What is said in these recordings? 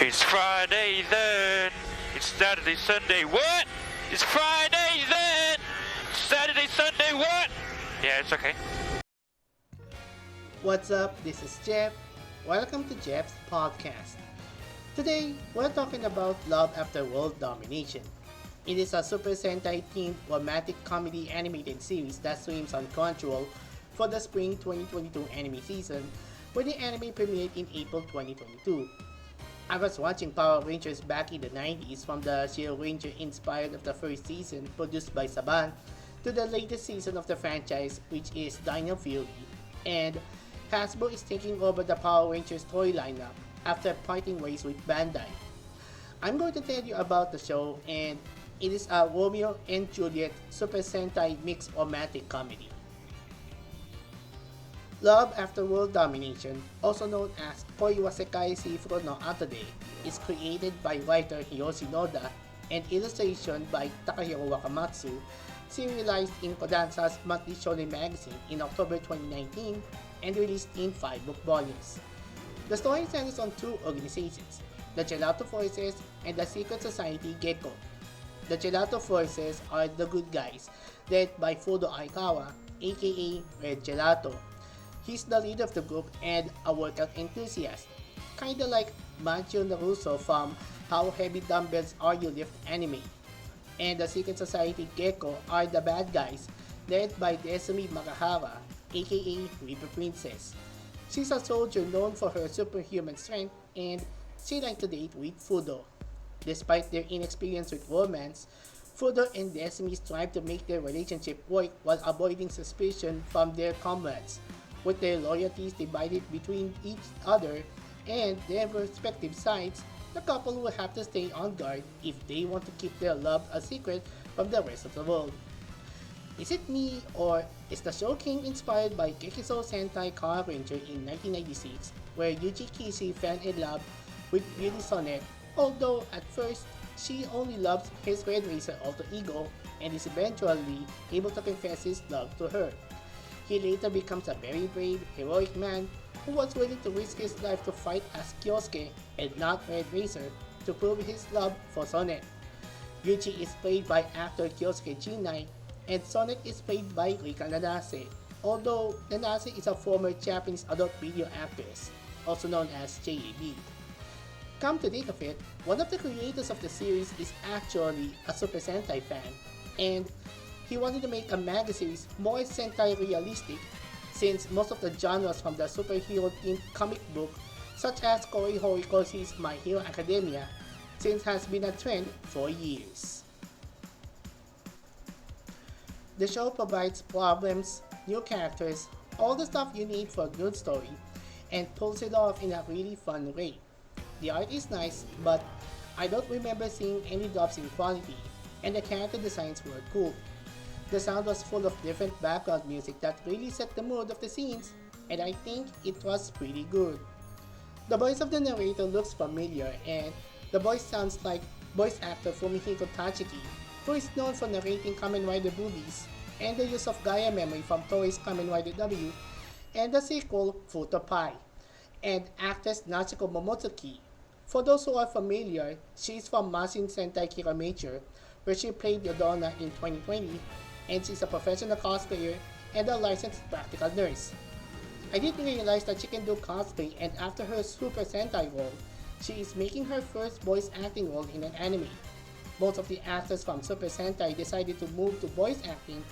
It's Friday then. It's Saturday, Sunday. What? It's Friday then. Saturday, Sunday. What? Yeah, it's okay. What's up? This is Jeff. Welcome to Jeff's podcast. Today, we're talking about Love After World Domination. It is a Super Sentai themed romantic comedy animated series that streams on Crunchyroll for the spring 2022 anime season, where the anime premiered in April 2022. I was watching Power Rangers back in the 90s, from the Shield Ranger inspired of the first season produced by Saban to the latest season of the franchise, which is Dino Fury, and Hasbro is taking over the Power Rangers toy lineup after parting ways with Bandai. I'm going to tell you about the show, and it is a Romeo and Juliet Super Sentai mixed romantic comedy. Love After World Domination, also known as Koi wa Sekai Shifuro no Atode, is created by writer Hiroshi Noda and illustration by Takahiro Wakamatsu, serialized in Kodansha's monthly shonen magazine in October 2019 and released in 5 book volumes. The story centers on two organizations, the Gelato Forces and the Secret Society Gecko. The Gelato Forces are the good guys, led by Fudo Aikawa, aka Red Gelato. He's the leader of the group and a workout enthusiast, kinda like Manchio Naruto from How Heavy Dumbbells Are You Lift anime. And the Secret Society Gecko are the bad guys, led by Desumi Makahara, aka Reaper Princess. She's a soldier known for her superhuman strength, and she likes to date with Fudo. Despite their inexperience with romance, Fudo and Desumi strive to make their relationship work while avoiding suspicion from their comrades. With their loyalties divided between each other and their respective sides, the couple will have to stay on guard if they want to keep their love a secret from the rest of the world. Is it me, or is the show king inspired by Gekiso Sentai Power Ranger in 1996, where Yuji Kishi fell in love with Beauty Sonnet, although at first she only loves his Red Racer alter ego and is eventually able to confess his love to her. He later becomes a very brave, heroic man who was willing to risk his life to fight as Kyosuke and not Red Racer to prove his love for Sonnet. Yuji is played by actor Kyosuke Jinai, and Sonnet is played by Rika Nanase, although Nanase is a former Japanese adult video actress, also known as JAB. Come to think of it, one of the creators of the series is actually a Super Sentai fan, and he wanted to make a manga series more Sentai realistic, since most of the genres from the superhero-themed comic book, such as Korei Horikoshi's My Hero Academia, since has been a trend for years. The show provides problems, new characters, all the stuff you need for a good story, and pulls it off in a really fun way. The art is nice, but I don't remember seeing any drops in quality, and the character designs were cool. The sound was full of different background music that really set the mood of the scenes, and I think it was pretty good. The voice of the narrator looks familiar, and the voice sounds like voice actor Fumihiko Tachiki, who is known for narrating Kamen Rider movies, and the use of Gaia memory from Toei's Kamen Rider W, and the sequel Futo Pai, and actress Natsuko Momotsuki. For those who are familiar, she is from Masin Sentai Kira Major, where she played Yodona in 2020, and she's a professional cosplayer and a licensed practical nurse. I didn't realize that she can do cosplay, and after her Super Sentai role, she is making her first voice acting role in an anime. Most of the actors from Super Sentai decided to move to voice acting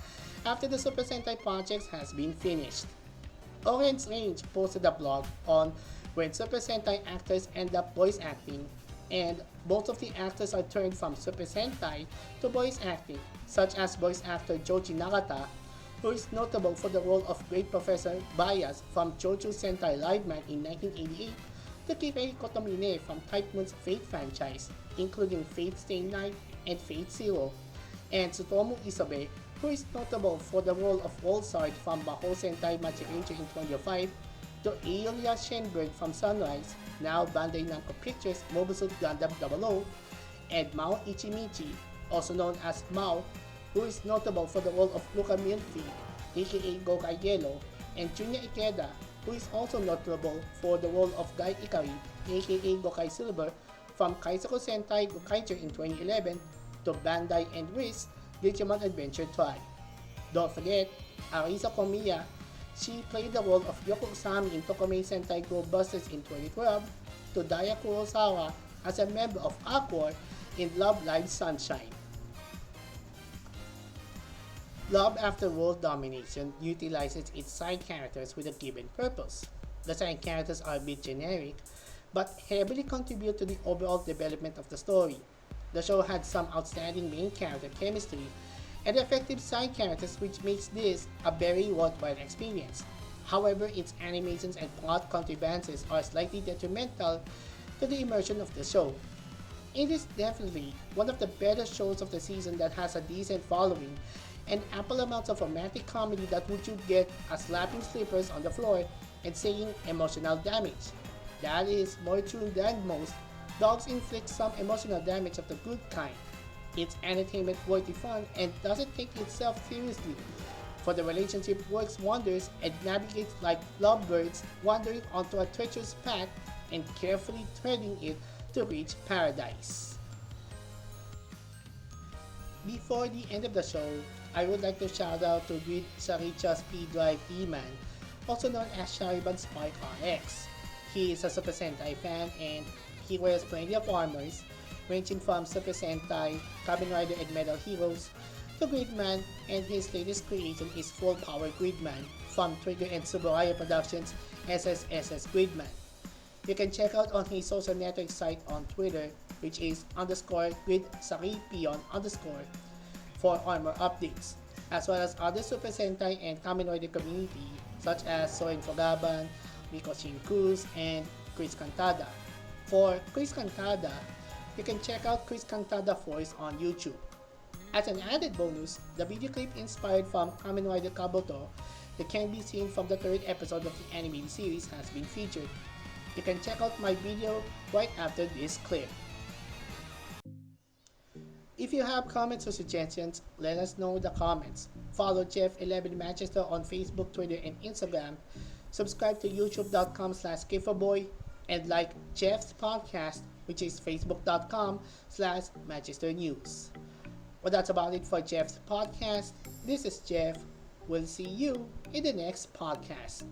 after the Super Sentai project has been finished. Orange Range posted a blog on when Super Sentai actors end up voice acting, and most of the actors are turned from Super Sentai to voice acting, such as voice actor Joji Nagata, who is notable for the role of Great Professor Bias from Jojo Sentai Live Man in 1988, to Kirei Kotomine from Type Moon's Fate franchise, including Fate Stay Night and Fate Zero, and Tsutomu Isobe, who is notable for the role of Wolsard from Baho Sentai Machi-Ranger in 2005, to Aeolia Shenberg from Sunrise, now Bandai Namco Pictures Mobile Suit Gundam 00, and Mao Ichimichi, also known as Mao, who is notable for the role of Luca Milfi, aka Gokai Yellow, and Junya Ikeda, who is also notable for the role of Guy Ikari, aka Gokai Silver, from Kaizoku Sentai Gokaiger in 2011 to Bandai and Risk Digimon Adventure 5. Don't forget, Arisa Komiya, she played the role of Yoko Usami in Tokomei Sentai Go Busters in 2012 to Daya Kurosawa as a member of Aqua in Love Live Sunshine. Love After World Domination utilizes its side characters with a given purpose. The side characters are a bit generic, but heavily contribute to the overall development of the story. The show had some outstanding main character chemistry and effective side characters, which makes this a very worthwhile experience. However, its animations and plot contrivances are slightly detrimental to the immersion of the show. It is definitely one of the better shows of the season that has a decent following and ample amounts of romantic comedy that would you get as slapping slippers on the floor and saying emotional damage. That is more true than most. Dogs inflict some emotional damage of the good kind. It's entertainment worthy fun and doesn't take itself seriously. For the relationship works wonders and navigates like lovebirds wandering onto a treacherous path and carefully treading it to reach paradise. Before the end of the show, I would like to shout out to Grid Saricha Speed Drive E-Man, also known as Shariban Spike RX. He is a Super Sentai fan and he wears plenty of armors, ranging from Super Sentai, Kamen Rider and Metal Heroes, to Gridman, and his latest creation is Full Power Gridman from Trigger and Subaraya Productions' SSSS Gridman. You can check out on his social network site on Twitter, which is _GridSaripion_ for armor updates, as well as other Super Sentai and Kamen Rider community such as Soren Fogaban, Miko Cruz, and Chris Cantada. For Chris Cantada, you can check out Chris Cantada Voice on YouTube. As an added bonus, the video clip inspired from Kamen Rider Kabuto that can be seen from the third episode of the animated series has been featured. You can check out my video right after this clip. If you have comments or suggestions, let us know in the comments. Follow Jeff11 Manchester on Facebook, Twitter, and Instagram. Subscribe to youtube.com/gifaboy and like Jeff's podcast, which is facebook.com/Manchester News. Well, that's about it for Jeff's podcast. This is Jeff. We'll see you in the next podcast.